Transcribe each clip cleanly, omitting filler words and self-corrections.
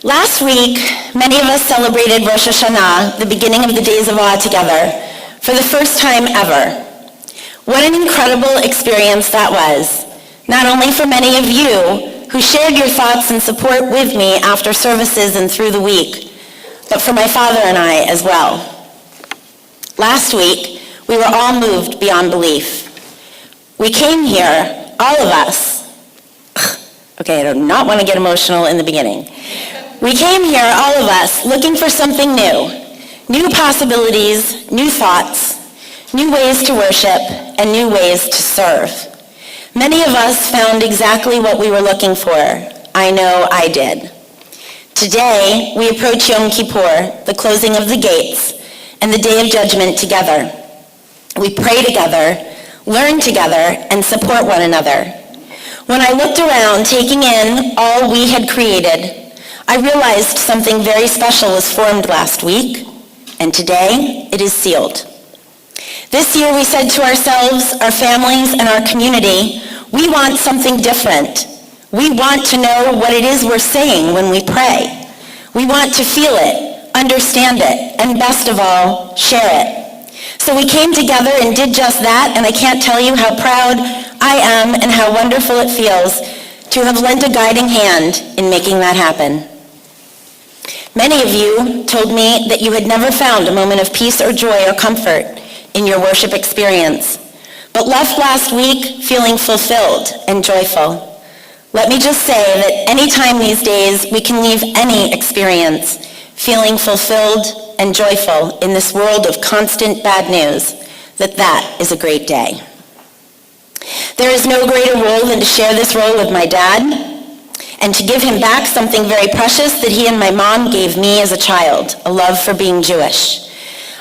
Last week, many of us celebrated Rosh Hashanah, the beginning of the days of awe together, for the first time ever. What an incredible experience that was, not only for many of you who shared your thoughts and support with me after services and through the week, but for my father and I as well. Last week, we were all moved beyond belief. We came here, all of us. Okay, I do not want to get emotional in the beginning. We came here, all of us, looking for something new possibilities, new thoughts, new ways to worship, and new ways to serve. Many of us found exactly what we were looking for. I know I did. Today, we approach Yom Kippur, the closing of the gates, and the Day of Judgment together. We pray together, learn together, and support one another. When I looked around, taking in all we had created, I realized something very special was formed last week, and today it is sealed. This year we said to ourselves, our families, and our community, we want something different. We want to know what it is we're saying when we pray. We want to feel it, understand it, and best of all, share it. So we came together and did just that, and I can't tell you how proud I am and how wonderful it feels to have lent a guiding hand in making that happen. Many of you told me that you had never found a moment of peace or joy or comfort in your worship experience, but left last week feeling fulfilled and joyful. Let me just say that any time these days we can leave any experience feeling fulfilled and joyful in this world of constant bad news, that is a great day. There is no greater role than to share this role with my dad, and to give him back something very precious that he and my mom gave me as a child, a love for being Jewish.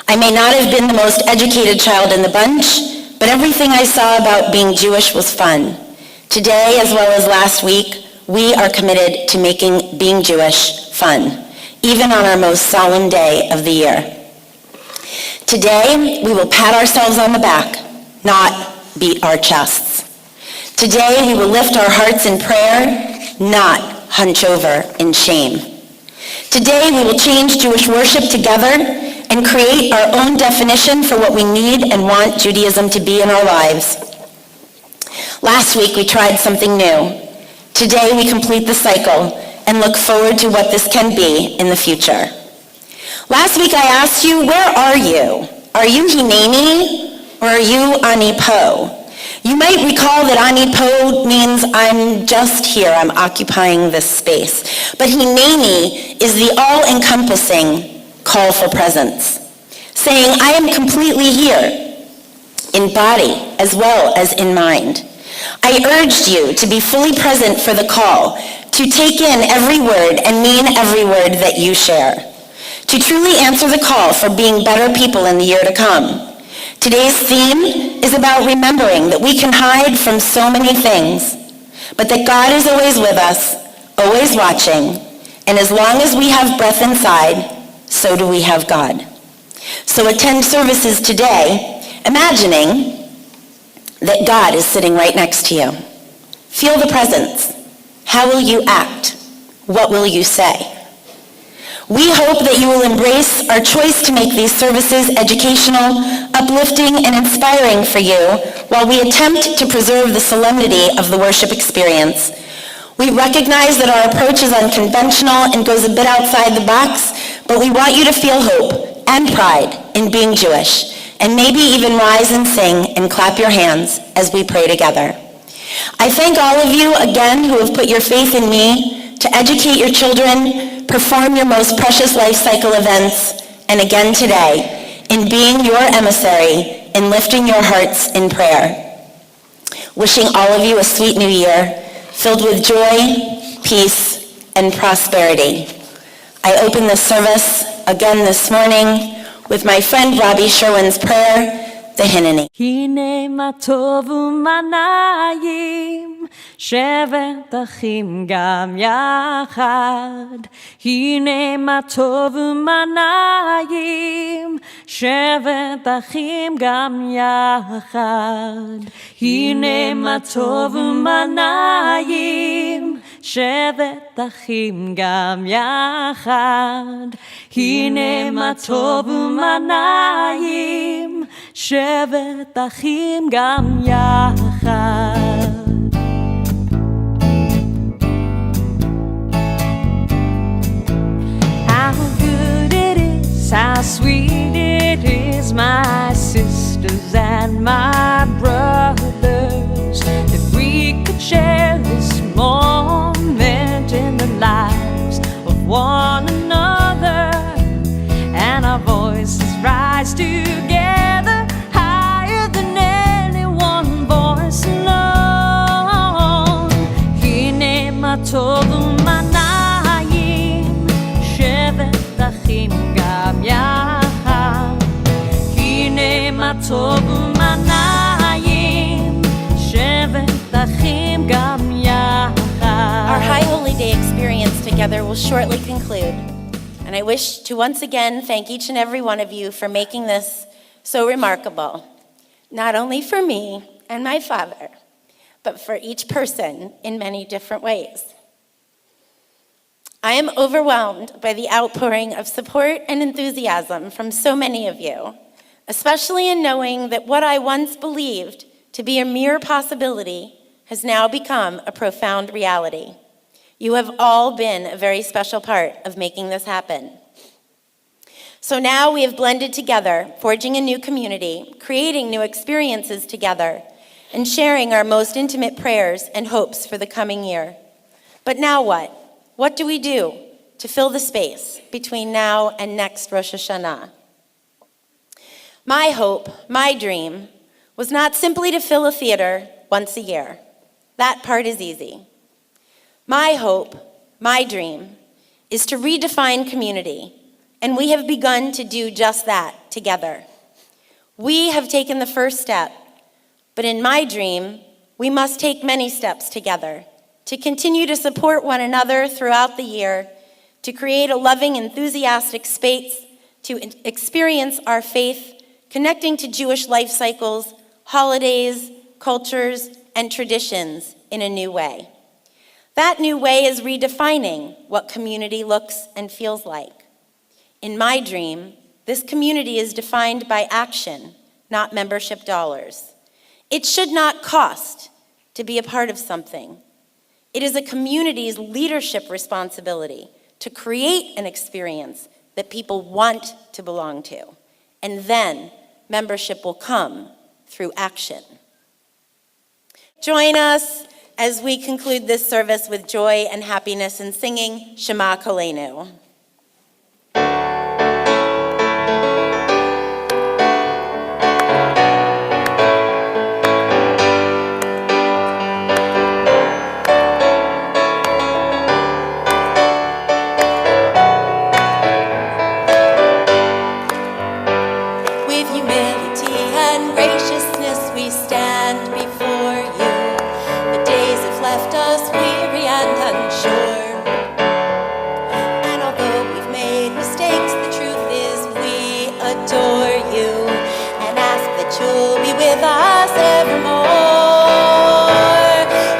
I may not have been the most educated child in the bunch, but everything I saw about being Jewish was fun. Today, as well as last week, we are committed to making being Jewish fun, even on our most solemn day of the year. Today, we will pat ourselves on the back, not beat our chests. Today, we will lift our hearts in prayer, not hunch over in shame. Today, we will change Jewish worship together and create our own definition for what we need and want Judaism to be in our lives. Last week, we tried something new. Today, we complete the cycle and look forward to what this can be in the future. Last week, I asked you, where are you? Are you Hineni or are you Ani Po? You might recall that Ani Po means I'm just here, I'm occupying this space. But Hineni is the all-encompassing call for presence, saying I am completely here, in body as well as in mind. I urged you to be fully present for the call, to take in every word and mean every word that you share, to truly answer the call for being better people in the year to come. Today's theme is about remembering that we can hide from so many things, but that God is always with us, always watching, and as long as we have breath inside, so do we have God. So attend services today, imagining that God is sitting right next to you. Feel the presence. How will you act? What will you say? We hope that you will embrace our choice to make these services educational, uplifting, and inspiring for you while we attempt to preserve the solemnity of the worship experience. We recognize that our approach is unconventional and goes a bit outside the box, but we want you to feel hope and pride in being Jewish, and maybe even rise and sing and clap your hands as we pray together. I thank all of you again who have put your faith in me to educate your children, perform your most precious life cycle events, and again today, in being your emissary, in lifting your hearts in prayer. Wishing all of you a sweet new year, filled with joy, peace, and prosperity. I open this service again this morning with my friend Robbie Sherwin's prayer, the Hineni. הנה מה טוב ומה נעים שבת אחים גם יחד, הנה מה טוב ומה נעים. שבת אחים גם יחד, הנה מה טוב ומה נעים. שבת אחים גם יחד, הנה מה טוב ומה נעים. שבת אחים גם יחד. How good it is, how sweet it is, my sisters and my brothers, if we could share this moment in the lives of one another, and our voices rise together higher than any one voice alone. Hine ma tov ma na'im, shevet achim gam yachad. Hine ma tov ma na'im, shevet achim gam yachad. Our High Holy Day experience together will shortly conclude, and I wish to once again thank each and every one of you for making this so remarkable, not only for me and my father, but for each person in many different ways. I am overwhelmed by the outpouring of support and enthusiasm from so many of you, especially in knowing that what I once believed to be a mere possibility has now become a profound reality. You have all been a very special part of making this happen. So now we have blended together, forging a new community, creating new experiences together, and sharing our most intimate prayers and hopes for the coming year. But now what? What do we do to fill the space between now and next Rosh Hashanah? My hope, my dream, was not simply to fill a theater once a year. That part is easy. My hope, my dream, is to redefine community, and we have begun to do just that together. We have taken the first step, but in my dream, we must take many steps together to continue to support one another throughout the year, to create a loving, enthusiastic space, to experience our faith, connecting to Jewish life cycles, holidays, cultures, and traditions in a new way. That new way is redefining what community looks and feels like. In my dream, this community is defined by action, not membership dollars. It should not cost to be a part of something. It is a community's leadership responsibility to create an experience that people want to belong to, and then membership will come through action. Join us as we conclude this service with joy and happiness in singing Shema Koleinu. With humility and graciousness we stand before you. The days have left us weary and unsure. And although we've made mistakes, the truth is we adore you and ask that you'll be with us evermore.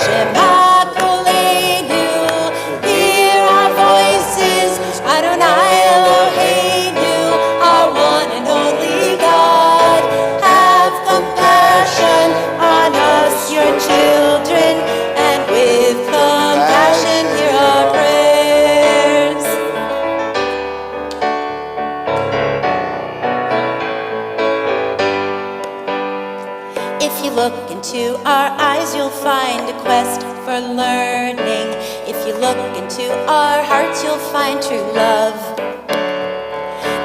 Shema Koleinu, hear our voices. Adonai Eloheinu, our one and only God. Have compassion on us, your children, and with compassion hear our prayers. If you look into our eyes, you'll find a quest for learning. If you look into our hearts, you'll find true love.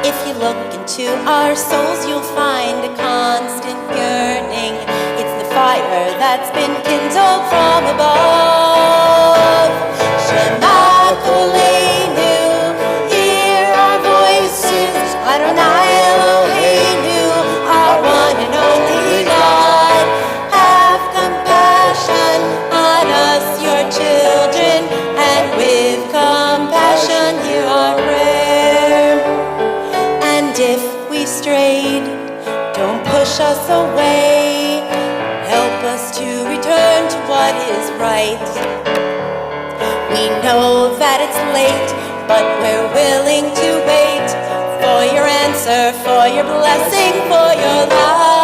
If you look into our souls, you'll find a constant yearning. It's the fire that's been kindled from above. Shema Koleinu, hear our voices. Adonai Eloheinu, our one and only God. Have compassion on us. us away. Help us to return to what is right. We know that it's late, but we're willing to wait for your answer, for your blessing, for your life.